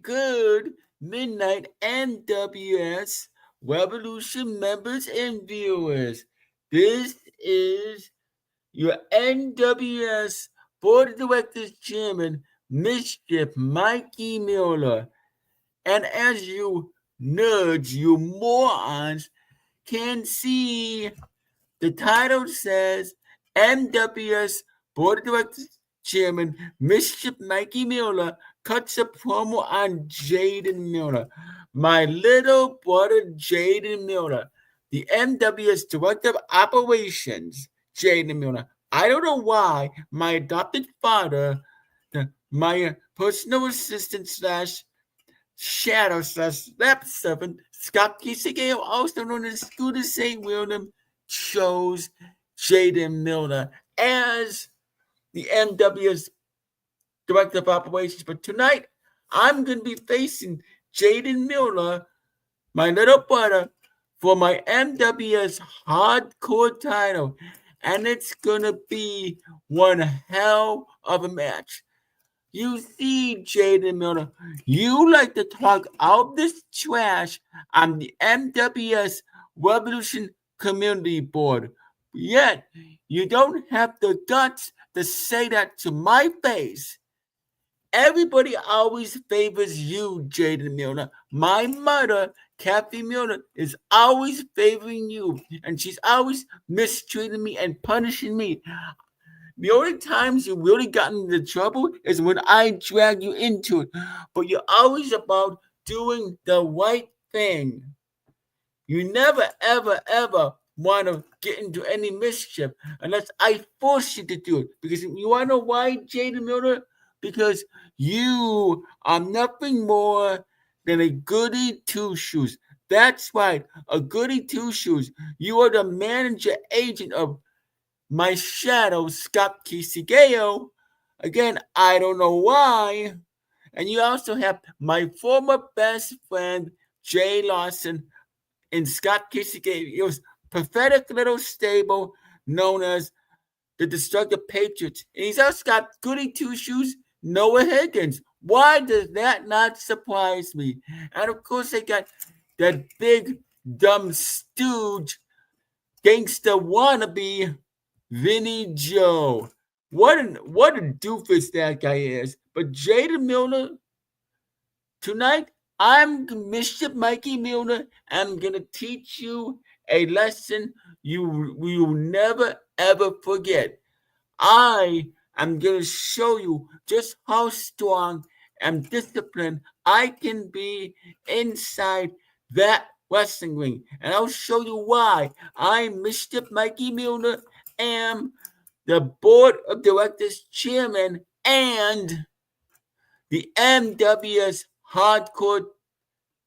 Good midnight NWS Revolution members and viewers. This is your NWS Board of Directors Chairman, Mischief Mikey Miller. And as you nerds, you morons, can see, the title says NWS Board of Directors Chairman Mischief Mikey Miller cuts a promo on Jayden Miller. My little brother Jayden Miller, the NWS Director of Operations, Jayden Miller. I don't know why my adopted father, my personal assistant slash shadow slash lap servant, Scott Kisagale, also known as Scooter St. William, chose Jayden Miller as the NWS Director of Operations. But tonight, I'm going to be facing Jayden Miller, my little brother, for my NWS Hardcore title. And it's going to be one hell of a match. You see, Jayden Miller, you like to talk all this trash on the NWS Revolution Community Board. Yet, you don't have the guts to say that to my face. Everybody always favors you, Jayden Miller. My mother, Kathy Miller, is always favoring you, and she's always mistreating me and punishing me. The only times you really got into trouble is when I drag you into it. But you're always about doing the right thing. You never, ever, ever want to get into any mischief unless I force you to do it. Because you want to know why, Jayden Miller? Because you are nothing more than a goody two shoes. That's right, a goody two shoes. You are the manager agent of my shadow, Scott Kisageo. Again, I don't know why. And you also have my former best friend, Jay Lawson, and Scott Kisagayo's pathetic little stable known as the Destructive Patriots. And he's also got goody two shoes, Noah Higgins. Why does that not surprise me? And of course, they got that big, dumb stooge, gangster wannabe, Vinny Joe. What a doofus that guy is. But Jayden Miller, tonight I'm Mischief Mikey Miller. I'm gonna teach you a lesson you will never ever forget. I am gonna show you just how strong and disciplined I can be inside that wrestling ring. And I'll show you why I, Mischief Mikey Miller, am the board of directors chairman and the NWS Hardcore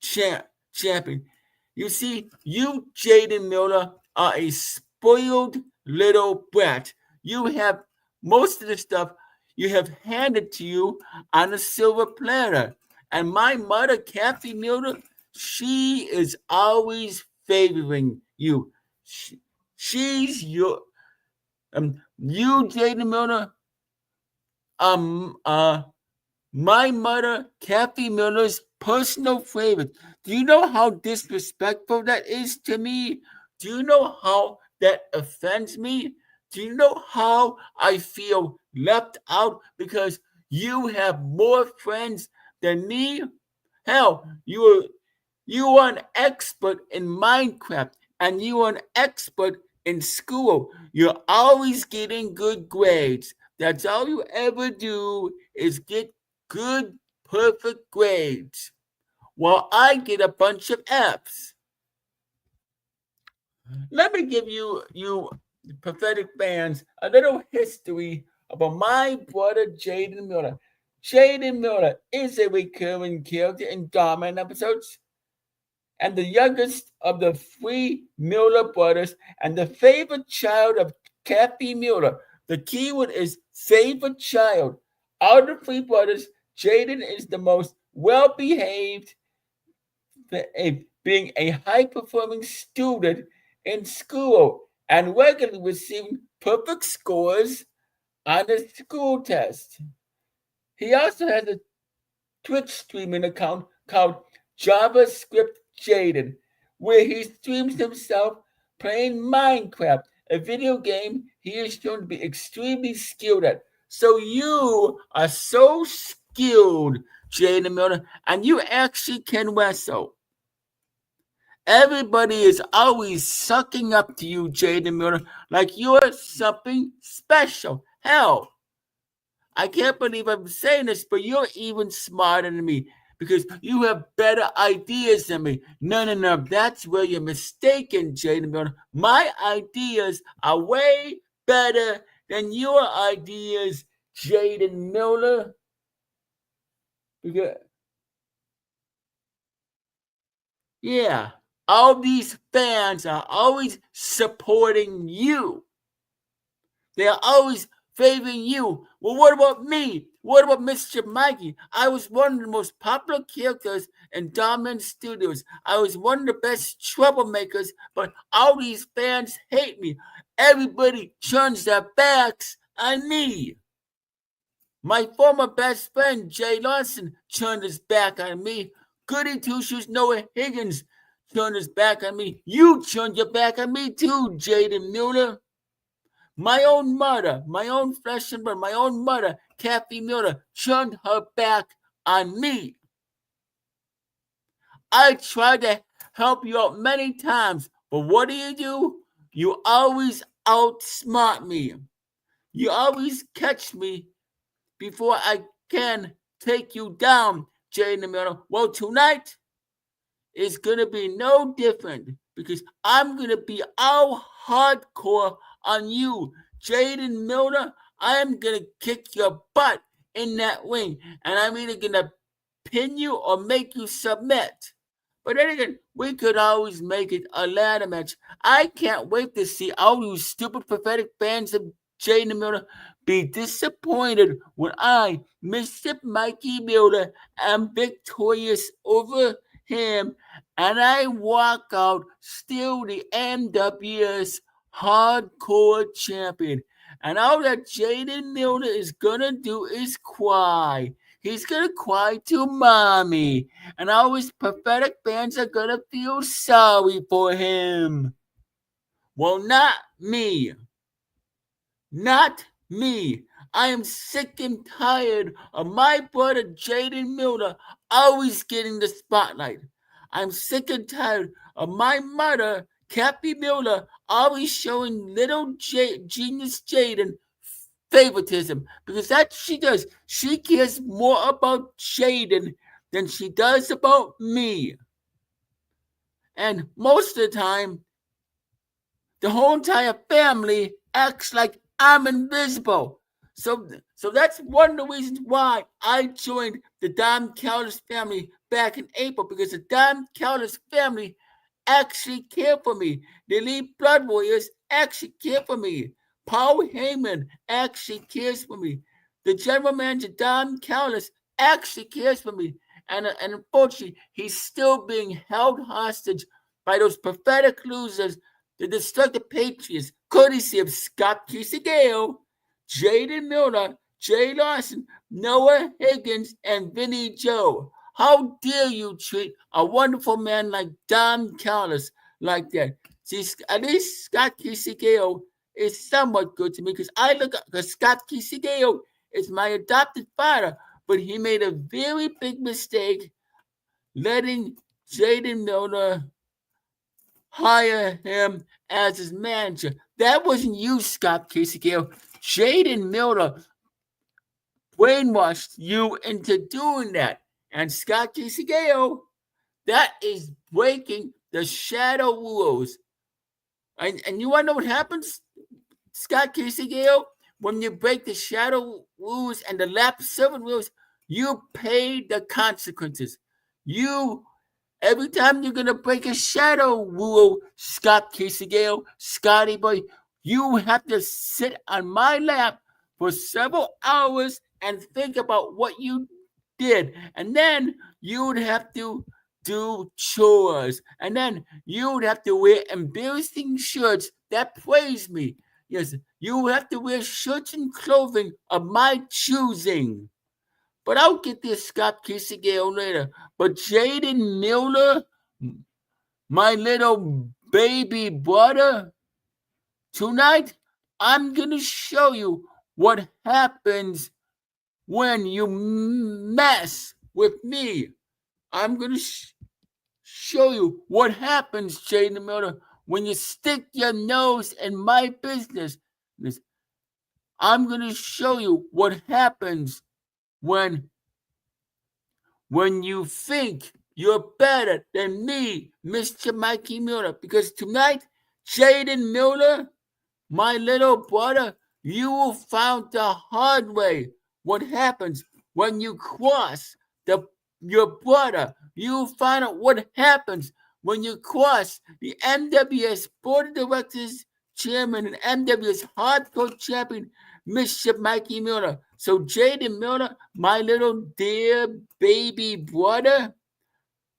champion. You see, you, Jayden Miller, are a spoiled little brat. You have most of the stuff you have handed to you on a silver platter. And my mother, Kathy Miller, she is always favoring you. She's your you, Jayden Miller, um, uh, my mother, Kathy Miller's personal favorite. Do you know how disrespectful that is to me? Do you know how that offends me? Do you know how I feel left out because you have more friends than me? Hell, you are an expert in Minecraft and you are an expert in school. You're always getting good grades. That's all you ever do is get good, perfect grades. While I get a bunch of F's. Let me give you pathetic fans, a little history about my brother Jayden Miller. Jayden Miller is a recurring character in Garmin episodes and the youngest of the three Miller brothers and the favorite child of Kathy Miller. The keyword is favorite child. Out of the three brothers, Jayden is the most well behaved, being a high performing student in school and regularly receiving perfect scores on the school test. He also has a Twitch streaming account called JavaScript Jayden, where he streams himself playing Minecraft, a video game he is shown to be extremely skilled at. So you are so skilled, Jayden Miller, and you actually can wrestle. Everybody is always sucking up to you, Jayden Miller, like you're something special. Hell, I can't believe I'm saying this, but you're even smarter than me because you have better ideas than me. No, no, no. That's where you're mistaken, Jayden Miller. My ideas are way better than your ideas, Jayden Miller. Because, yeah, all these fans are always supporting you. They are always favoring you. Well, what about me? What about Mischief Mikey? I was one of the most popular characters in Dominant Studios. I was one of the best troublemakers, but all these fans hate me. Everybody turns their backs on me. My former best friend, Jay Lawson, turned his back on me. Goody Two Shoes Noah Higgins turned his back on me. You turned your back on me too, Jayden Mueller. My own mother, my own flesh and blood, my own mother, Kathy Miller, turned her back on me. I tried to help you out many times, but what do? You always outsmart me. You always catch me before I can take you down, Jayden Miller. Well, tonight is going to be no different because I'm going to be all hardcore on you, Jayden Miller. I am going to kick your butt in that ring, and I'm either going to pin you or make you submit. But then again, we could always make it a ladder match. I can't wait to see all you stupid prophetic fans of Jayden Miller be disappointed when I, Mischief Mikey Miller, am victorious over him and I walk out still the NWS hardcore champion. And all that Jayden Miller is gonna do is cry. He's gonna cry to mommy. And all his pathetic fans are gonna feel sorry for him. Well, not me. Not me. I am sick and tired of my brother Jayden Miller always getting the spotlight. I'm sick and tired of my mother, Kathy Miller, always showing little genius Jayden favoritism because that she does. She cares more about Jayden than she does about me. And most of the time, the whole entire family acts like I'm invisible. So that's one of the reasons why I joined the Don Callis family back in April because the Don Callis family actually care for me. The Elite Blood Warriors actually care for me. Paul Heyman actually cares for me. The general manager, Don Callis, actually cares for me. And unfortunately, he's still being held hostage by those pathetic losers, the destructive Patriots, courtesy of Scott Kisagale, Jayden Miller, Jay Lawson, Noah Higgins, and Vinny Joe. How dare you treat a wonderful man like Don Callis like that? See, at least Scott Kisagale is somewhat good to me because I look at Scott Kisagale is my adopted father, but he made a very big mistake letting Jayden Miller hire him as his manager. That wasn't you, Scott Kisagale. Jayden Miller brainwashed you into doing that. And Scott Kisagale, that is breaking the shadow rules. And you want to know what happens, Scott Kisagale? When you break the shadow rules and the lap servant rules, you pay the consequences. You Every time you're gonna break a shadow rule, Scott Kisagale, Scotty boy, you have to sit on my lap for several hours and think about what you did. And then you would have to do chores. And then you would have to wear embarrassing shirts that praise me. Yes, you have to wear shirts and clothing of my choosing. But I'll get this Scott Kissigale later. But Jayden Miller, my little baby brother, tonight I'm gonna show you what happens when you mess with me. I'm gonna show you what happens, Jayden Miller, when you stick your nose in my business. I'm gonna show you what happens when you think you're better than me, Mr. Mikey Miller. Because tonight, Jayden Miller, my little brother, you will find the hard way what happens when you cross your brother. You will find out what happens when you cross the NWS Board of Directors Chairman and NWS Hardcore Champion, Mischief Mikey Miller. So Jayden Miller, my little dear baby brother,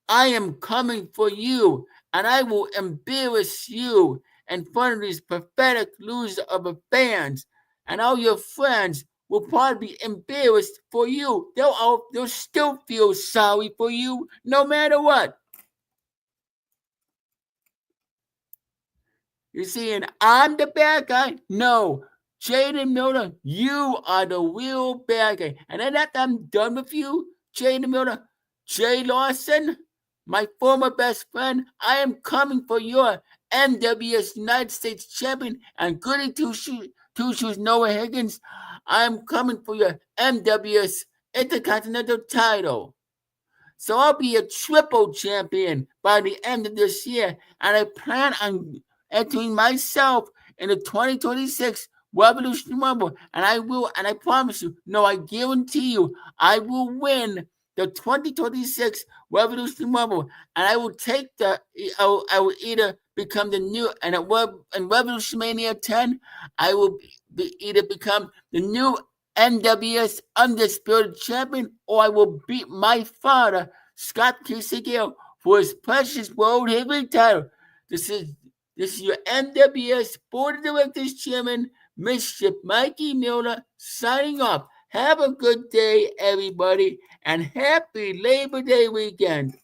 I am coming for you, and I will embarrass you in front of these pathetic losers of the fans, and all your friends will probably be embarrassed for you. They'll still feel sorry for you, no matter what. You see, and I'm the bad guy? No. Jayden Miller, you are the real bad guy. And then after I'm done with you, Jayden Miller, Jay Lawson, my former best friend, I am coming for your NWS United States champion and goody two shoes Noah Higgins. I am coming for your NWS Intercontinental title. So I'll be a triple champion by the end of this year, and I plan on entering myself in the 2026 Revolution Rumble, and I promise you, no, I guarantee you, I will win the 2026 Revolution Rumble, and I will I will either become the new, and in Revolution Mania 10, I will either become the new NWS Undisputed Champion, or I will beat my father, Scott Kissigale, for his precious World Heavyweight title. This is your NWS Board of Directors Chairman, Mischief Mikey Miller, signing off. Have a good day, everybody, and happy Labor Day weekend.